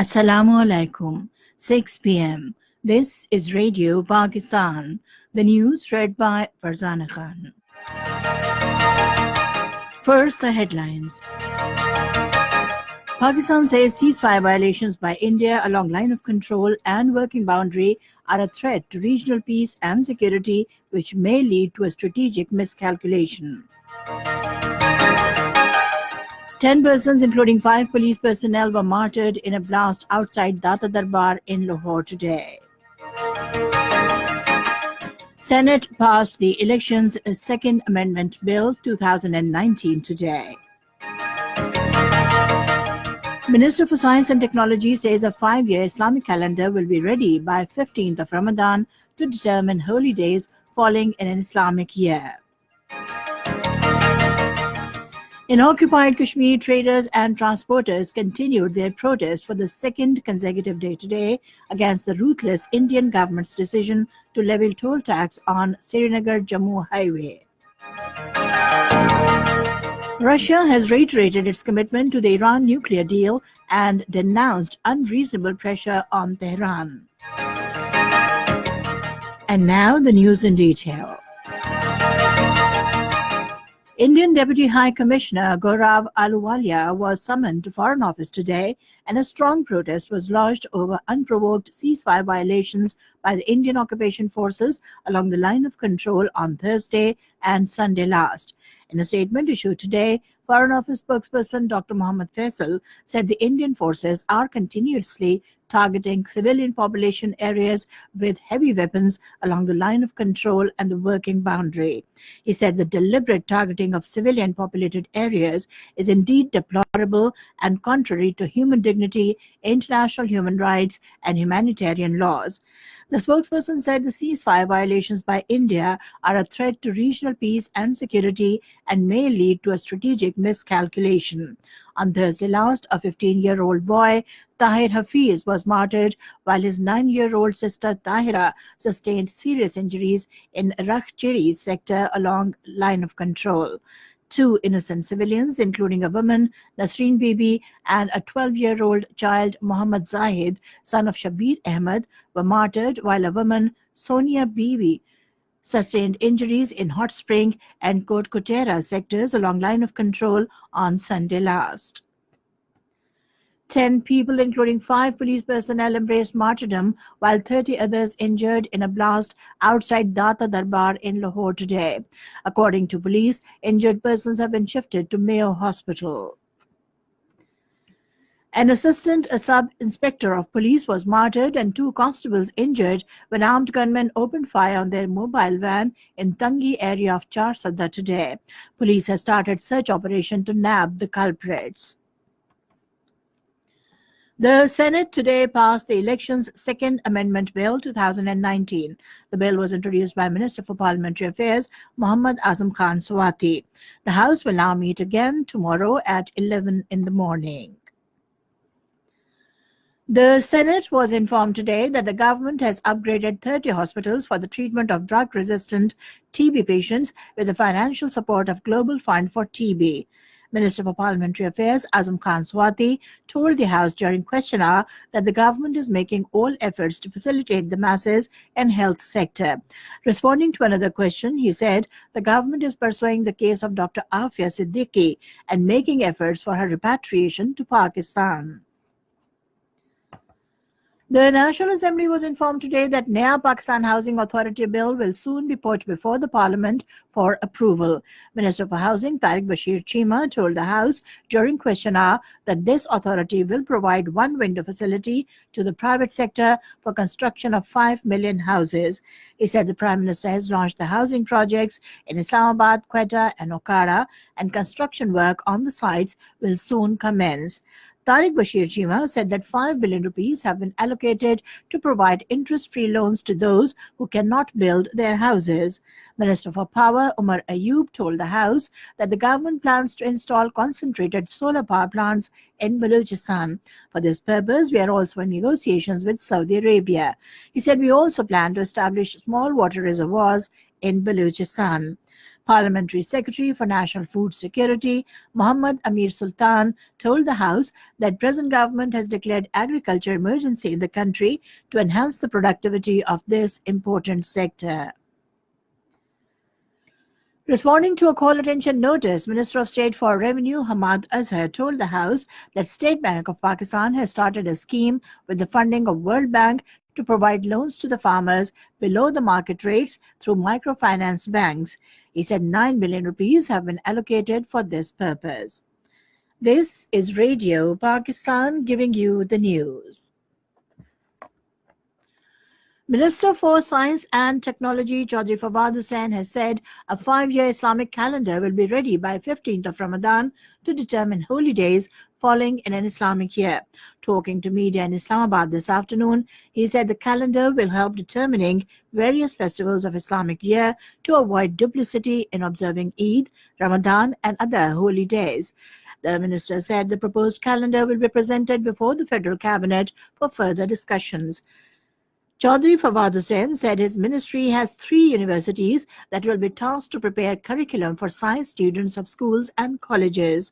Assalamu alaikum. 6 p.m. This is Radio Pakistan. The news read by Farzana Khan. First, the headlines. Pakistan says ceasefire violations by India along line of control and working boundary are a threat to regional peace and security, which may lead to a strategic miscalculation. 10 persons, including 5 police personnel, were martyred in a blast outside Data Darbar in Lahore today. Senate passed the Elections Second Amendment Bill 2019 today. Minister for Science and Technology says a 5-year Islamic calendar will be ready by 15th of Ramadan to determine holy days falling in an Islamic year. In occupied Kashmir, traders and transporters continued their protest for the second consecutive day today against the ruthless Indian government's decision to levy toll tax on Srinagar-Jammu highway. Russia has reiterated its commitment to the Iran nuclear deal and denounced unreasonable pressure on Tehran. And now the news in detail. Indian Deputy High Commissioner Gaurav Ahluwalia was summoned to Foreign Office today, and a strong protest was lodged over unprovoked ceasefire violations by the Indian occupation forces along the line of control on Thursday and Sunday last. In a statement issued today, Foreign Office spokesperson Dr. Mohammad Faisal said the Indian forces are continuously targeting civilian population areas with heavy weapons along the line of control and the working boundary. He said the deliberate targeting of civilian populated areas is indeed deplorable and contrary to human dignity, international human rights, and humanitarian laws. The spokesperson said the ceasefire violations by India are a threat to regional peace and security and may lead to a strategic miscalculation. On Thursday last, a 15-year-old boy, Tahir Hafiz, was martyred while his 9-year-old sister Tahira sustained serious injuries in Rakhchiri sector along line of control. 2 innocent civilians, including a woman, Nasreen Bibi, and a 12-year-old child, Muhammad Zahid, son of Shabir Ahmed, were martyred, while a woman, Sonia Bibi, sustained injuries in Hot Spring and Kotkotera sectors along line of control on Sunday last. 10 people, including 5 police personnel, embraced martyrdom, while 30 others injured in a blast outside Data Darbar in Lahore today. According to police, injured persons have been shifted to Mayo Hospital. An assistant sub-inspector of police was martyred and 2 constables injured when armed gunmen opened fire on their mobile van in Tangi area of Char Sadda today. Police has started search operation to nab the culprits. The Senate today passed the Elections Second Amendment Bill 2019. The bill was introduced by Minister for Parliamentary Affairs Muhammad Azam Khan Swati. The House will now meet again tomorrow at 11 in the morning. The Senate was informed today that the government has upgraded 30 hospitals for the treatment of drug-resistant TB patients with the financial support of Global Fund for TB. Minister for Parliamentary Affairs Azam Khan Swati told the House during question hour that the government is making all efforts to facilitate the masses and health sector. Responding to another question, he said the government is pursuing the case of Dr. Afia Siddiqui and making efforts for her repatriation to Pakistan. The National Assembly was informed today that Naya Pakistan Housing Authority Bill will soon be put before the Parliament for approval. Minister for Housing Tariq Bashir Chima told the House during question hour that this authority will provide one window facility to the private sector for construction of 5 million houses. He said the Prime Minister has launched the housing projects in Islamabad, Quetta and Okara, and construction work on the sites will soon commence. Tariq Bashir Chima said that 5 billion rupees have been allocated to provide interest-free loans to those who cannot build their houses. Minister for Power Umar Ayub told the House that the government plans to install concentrated solar power plants in Balochistan. For this purpose, we are also in negotiations with Saudi Arabia. He said we also plan to establish small water reservoirs in Balochistan. Parliamentary Secretary for National Food Security, Muhammad Amir Sultan, told the House that present government has declared agriculture emergency in the country to enhance the productivity of this important sector. Responding to a call attention notice, Minister of State for Revenue Hamad Azhar told the House that State Bank of Pakistan has started a scheme with the funding of World Bank to provide loans to the farmers below the market rates through microfinance banks. He said 9 billion rupees have been allocated for this purpose. This is Radio Pakistan giving you the news. Minister for Science and Technology Chaudhry Fawad Hussain has said a 5-year Islamic calendar will be ready by 15th of Ramadan to determine holy days falling in an Islamic year. Talking to media in Islamabad this afternoon, he said the calendar will help determining various festivals of Islamic year to avoid duplicity in observing Eid, Ramadan and other holy days. The minister said the proposed calendar will be presented before the Federal Cabinet for further discussions. Chaudhry Fawad Hussain said his ministry has 3 universities that will be tasked to prepare curriculum for science students of schools and colleges.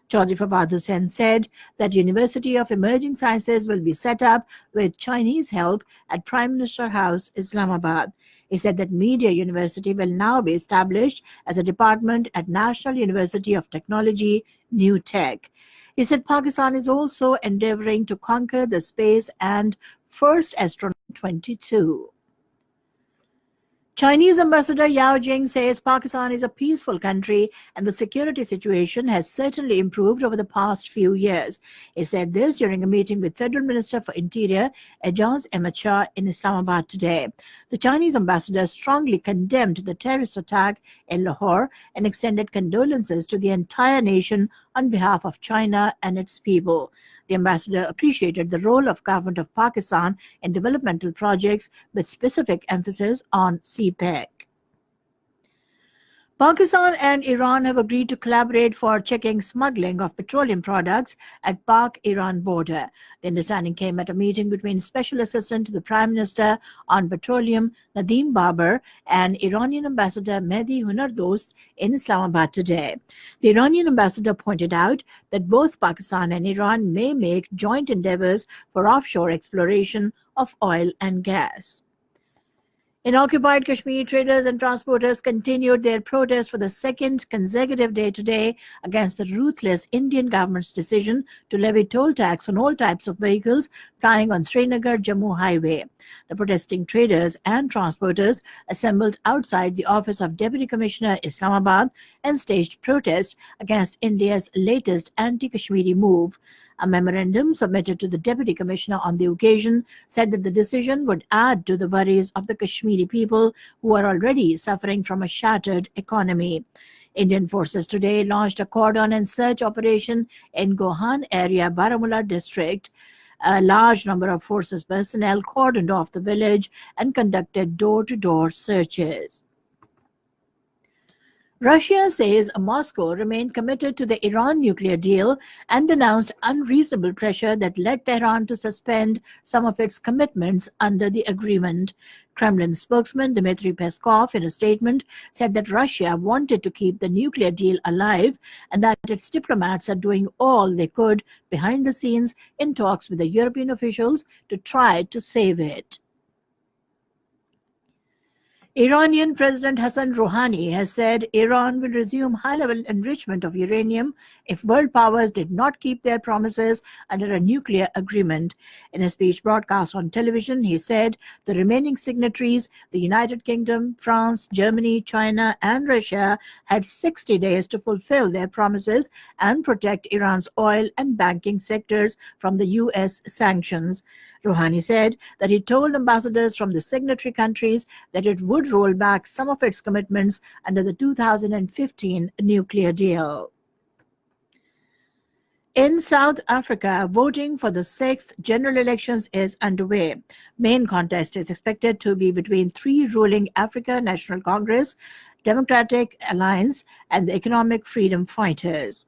Chaudhry Fawad Hussain said that University of Emerging Sciences will be set up with Chinese help at Prime Minister House, Islamabad. He said that Media University will now be established as a department at National University of Technology, New Tech. He said Pakistan is also endeavoring to conquer the space and first astronaut 22. Chinese Ambassador Yao Jing says Pakistan is a peaceful country and the security situation has certainly improved over the past few years. He said this during a meeting with Federal Minister for Interior Ejaz Ahmed Shah in Islamabad today. The Chinese ambassador strongly condemned the terrorist attack in Lahore and extended condolences to the entire nation on behalf of China and its people. The ambassador appreciated the role of government of Pakistan in developmental projects with specific emphasis on CPEC. Pakistan and Iran have agreed to collaborate for checking smuggling of petroleum products at Pak-Iran border. The understanding came at a meeting between Special Assistant to the Prime Minister on Petroleum Nadeem Babar and Iranian Ambassador Mehdi Hunardost in Islamabad today. The Iranian ambassador pointed out that both Pakistan and Iran may make joint endeavors for offshore exploration of oil and gas. In occupied Kashmir, traders and transporters continued their protest for the second consecutive day today against the ruthless Indian government's decision to levy toll tax on all types of vehicles plying on Srinagar-Jammu highway. The protesting traders and transporters assembled outside the office of Deputy Commissioner Islamabad and staged protest against India's latest anti-Kashmiri move. A memorandum submitted to the Deputy Commissioner on the occasion said that the decision would add to the worries of the Kashmiri people who are already suffering from a shattered economy. Indian forces today launched a cordon and search operation in Gohan area, Baramulla district. A large number of forces personnel cordoned off the village and conducted door-to-door searches. Russia says Moscow remained committed to the Iran nuclear deal and denounced unreasonable pressure that led Tehran to suspend some of its commitments under the agreement. Kremlin spokesman Dmitry Peskov, in a statement, said that Russia wanted to keep the nuclear deal alive and that its diplomats are doing all they could behind the scenes in talks with the European officials to try to save it. Iranian President Hassan Rouhani has said Iran will resume high-level enrichment of uranium if world powers did not keep their promises under a nuclear agreement. In a speech broadcast on television, he said the remaining signatories, the United Kingdom, France, Germany, China, and Russia, had 60 days to fulfill their promises and protect Iran's oil and banking sectors from the U.S. sanctions. Rouhani said that he told ambassadors from the signatory countries that it would roll back some of its commitments under the 2015 nuclear deal. In South Africa, voting for the 6th general elections is underway. Main contest is expected to be between 3 ruling Africa National Congress, Democratic Alliance, and the Economic Freedom Fighters.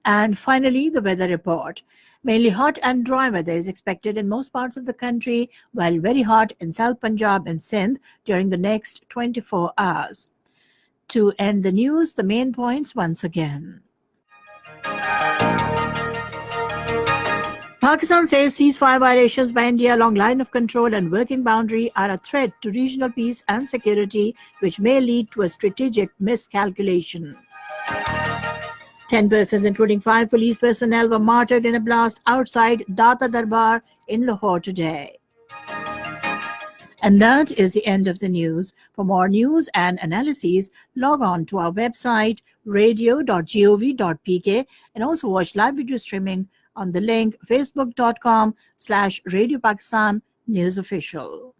And finally, the weather report. Mainly hot and dry weather is expected in most parts of the country, while very hot in South Punjab and Sindh during the next 24 hours. To end the news, the main points once again. Pakistan says ceasefire violations by India along line of control and working boundary are a threat to regional peace and security, which may lead to a strategic miscalculation. 10 persons, including 5 police personnel, were martyred in a blast outside Data Darbar in Lahore today. And that is the end of the news. For more news and analyses, log on to our website radio.gov.pk and also watch live video streaming on the link facebook.com/Radio Pakistan News Official.